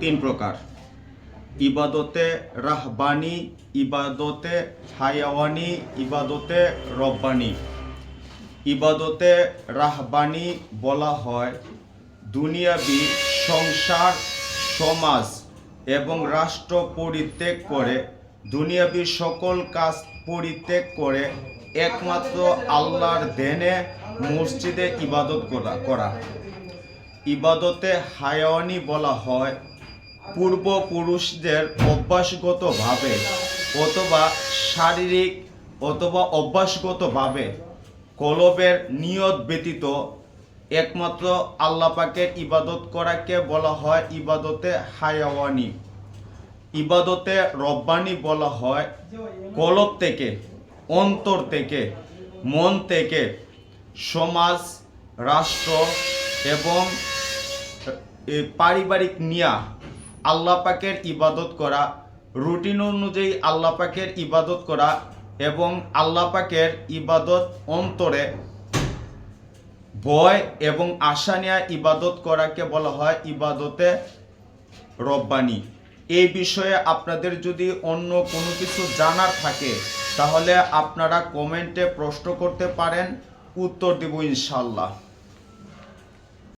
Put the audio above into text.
তিন প্রকার: ইবাদতে রাহবানি, ইবাদতে হায়াওয়ানি, ইবাদতে রব্বানি। ইবাদতে রাহবানি বলা হয় দুনিয়াবি সংসার, সমাজ এবং রাষ্ট্র পরিত্যাগ করে, দুনিয়াবি সকল কাজ পরিত্যাগ করে একমাত্র আল্লাহর দেনে মসজিদে ইবাদত করা। ইবাদতে হায়াওয়ানি বলা হয় পূর্বপুরুষদের অভ্যাসগতভাবে অথবা শারীরিক অথবা অভ্যাসগতভাবে কলবের নিয়ত ব্যতীত একমাত্র আল্লাহ পাকের ইবাদত করাকে বলা হয় ইবাদতে হায়াওয়ানি। ইবাদতে রব্বানি বলা হয় কলব থেকে, অন্তর থেকে, মন থেকে সমাজ, রাষ্ট্র এবং পারিবারিক নিয়া আল্লাহ পাকের ইবাদত করা, রুটিন অনুযায়ী আল্লাহ পাকের ইবাদত করা এবং আল্লাহ পাকের ইবাদত অন্তরে ভয় এবং আশা নিয়ে ইবাদত করাকে বলা হয় ইবাদতে রব্বানি। এই বিষয়ে আপনাদের যদি অন্য কোনো কিছু জানার থাকে তাহলে আপনারা কমেন্টে প্রশ্ন করতে পারেন, উত্তর দেব ইনশাআল্লাহ।